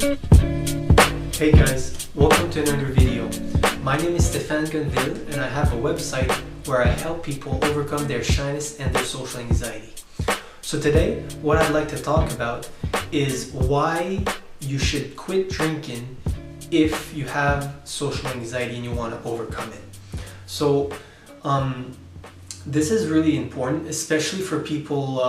Hey guys, welcome to another video. My name is Stéphane Gonville and I have a website where I help people overcome their shyness and their social anxiety. So today, what I'd like to talk about is why you should quit drinking if you have social anxiety and you want to overcome it. So this is really important, especially for people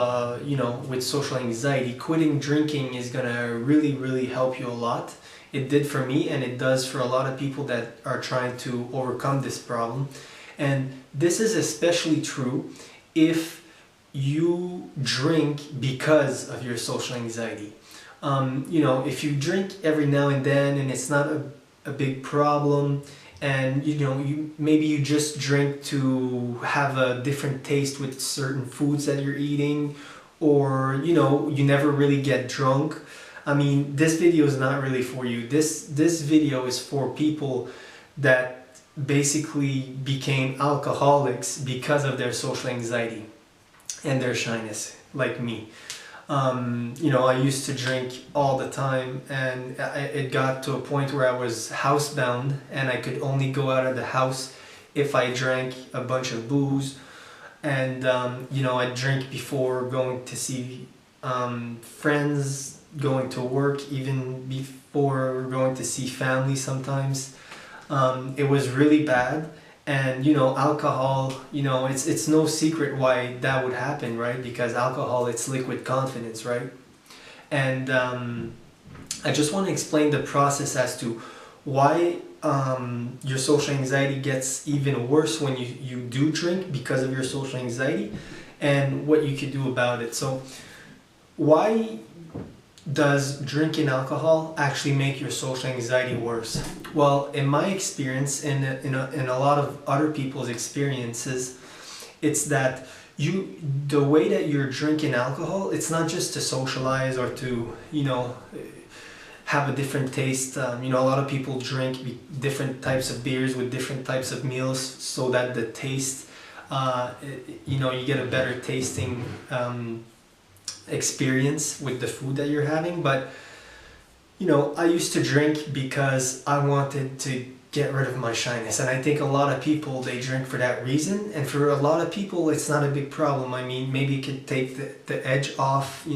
with social anxiety. Quitting drinking is gonna really help you a lot. It did for me, and it does for a lot of people that are trying to overcome this problem. And this is especially true if you drink because of your social anxiety. If you drink every now and then and it's not a big problem, and maybe you just drink to have a different taste with certain foods that you're eating, or you never really get drunk. I mean, this video is not really for you. This video is for people that basically became alcoholics because of their social anxiety and their shyness, like me. I used to drink all the time, and it got to a point where I was housebound and I could only go out of the house if I drank a bunch of booze. And I'd drink before going to see friends, going to work, even before going to see family sometimes. It was really bad. And alcohol, it's no secret why that would happen, right? Because alcohol, it's liquid confidence, right? And I just want to explain the process as to why your social anxiety gets even worse when you do drink because of your social anxiety, and what you could do about it. So why does drinking alcohol actually make your social anxiety worse? Well, in my experience, and in a lot of other people's experiences, it's that the way that you're drinking alcohol, it's not just to socialize or to have a different taste. A lot of people drink different types of beers with different types of meals so that the taste, you get a better tasting experience with the food that you're having. But I used to drink because I wanted to get rid of my shyness, and I think a lot of people, they drink for that reason. And for a lot of people, it's not a big problem. I mean, maybe it could take the edge off.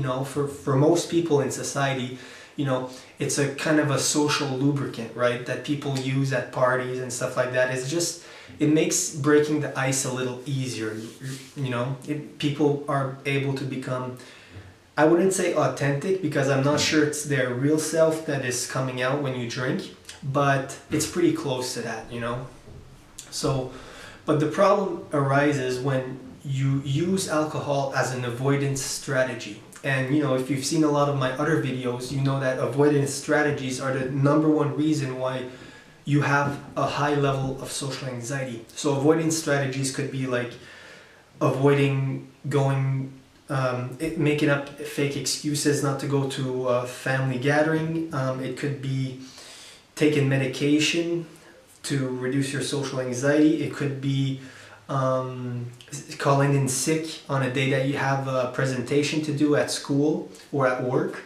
For most people in society, it's a kind of a social lubricant, right, that people use at parties and stuff like that. It makes breaking the ice a little easier. People are able to become, I wouldn't say authentic, because I'm not sure it's their real self that is coming out when you drink, but it's pretty close to that, So, but the problem arises when you use alcohol as an avoidance strategy. And if you've seen a lot of my other videos, you know that avoidance strategies are the #1 reason why you have a high level of social anxiety. So avoidance strategies could be like avoiding going, making up fake excuses not to go to a family gathering. It could be taking medication to reduce your social anxiety. It could be calling in sick on a day that you have a presentation to do at school or at work.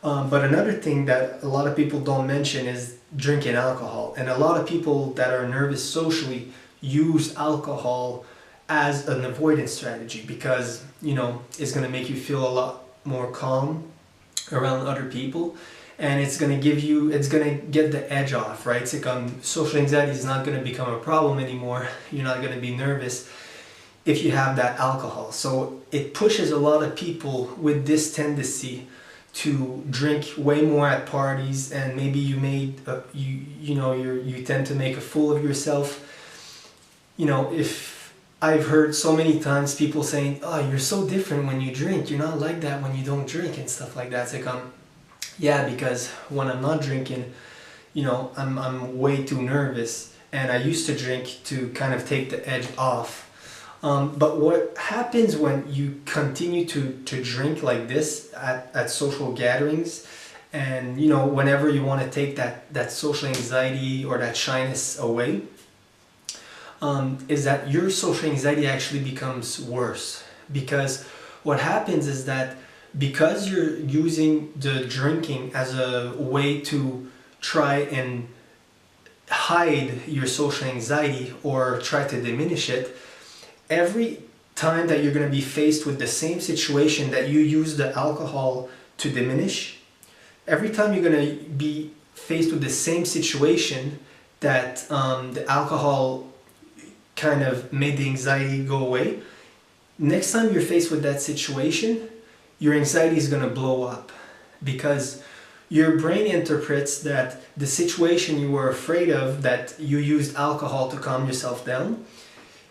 But another thing that a lot of people don't mention is drinking alcohol. And a lot of people that are nervous socially use alcohol as an avoidance strategy because it's going to make you feel a lot more calm around other people, and it's going to get the edge off, right? It's like social anxiety is not going to become a problem anymore. You're not going to be nervous if you have that alcohol. So it pushes a lot of people with this tendency to drink way more at parties, and maybe you tend to make a fool of yourself. If I've heard so many times people saying, "Oh, you're so different when you drink. You're not like that when you don't drink," and stuff like that. It's like, yeah, because when I'm not drinking, I'm way too nervous, and I used to drink to kind of take the edge off. But what happens when you continue to drink like this at social gatherings, and whenever you want to take that social anxiety or that shyness away, is that your social anxiety actually becomes worse. Because what happens is that because you're using the drinking as a way to try and hide your social anxiety or try to diminish it, every time that you're going to be faced with the same situation that you use the alcohol to diminish, every time you're going to be faced with the same situation that the alcohol kind of made the anxiety go away, next time you're faced with that situation, your anxiety is going to blow up, because your brain interprets that the situation you were afraid of, that you used alcohol to calm yourself down,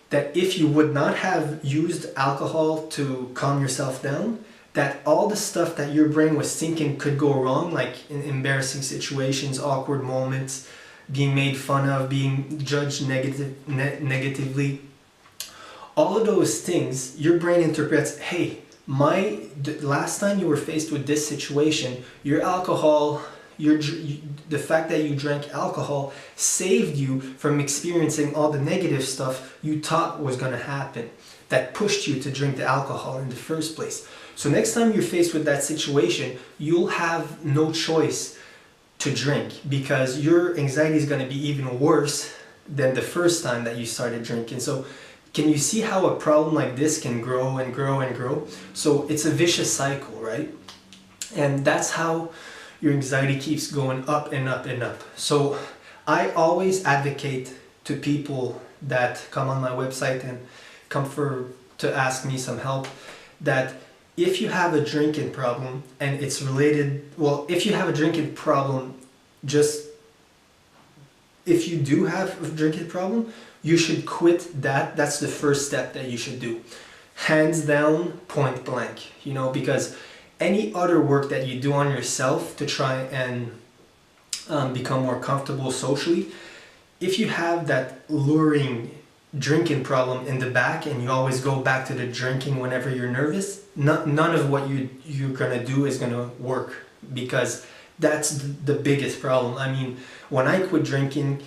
that if you would not have used alcohol to calm yourself down, that all the stuff that your brain was thinking could go wrong, like in embarrassing situations, awkward moments, being made fun of, being judged negatively, all of those things, your brain interprets, hey, the last time you were faced with this situation, your alcohol, the fact that you drank alcohol saved you from experiencing all the negative stuff you thought was going to happen, that pushed you to drink the alcohol in the first place. So next time you're faced with that situation, you'll have no choice to drink, because your anxiety is going to be even worse than the first time that you started drinking. So can you see how a problem like this can grow and grow and grow? So it's a vicious cycle, right? And that's how your anxiety keeps going up and up and up. So I always advocate to people that come on my website and come to ask me some help, that if you have a drinking problem and it's related, well, if you have a drinking problem, if you do have a drinking problem, you should quit that. That's the first step that you should do. Hands down, point blank, because any other work that you do on yourself to try and become more comfortable socially, if you have that luring drinking problem in the back and you always go back to the drinking whenever you're nervous, none of what you're gonna do is gonna work, because that's the biggest problem. I mean, when I quit drinking,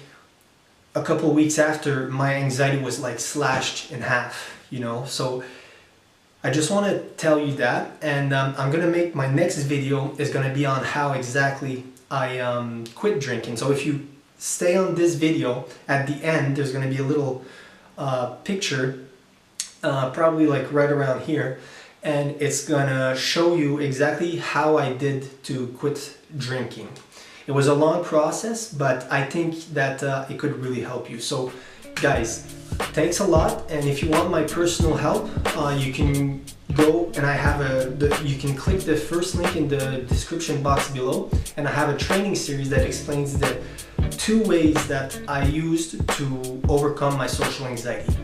a couple weeks after, my anxiety was like slashed in half, so I just want to tell you that. And I'm gonna make my next video is gonna be on how exactly I quit drinking. So if you stay on this video, at the end there's gonna be a little picture, probably like right around here, and it's gonna show you exactly how I did to quit drinking. It was a long process, but I think that it could really help you. So guys, thanks a lot. And if you want my personal help, you can go and you can click the first link in the description box below, and I have a training series that explains the 2 ways that I used to overcome my social anxiety.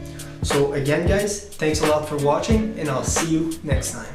So again guys, thanks a lot for watching, and I'll see you next time.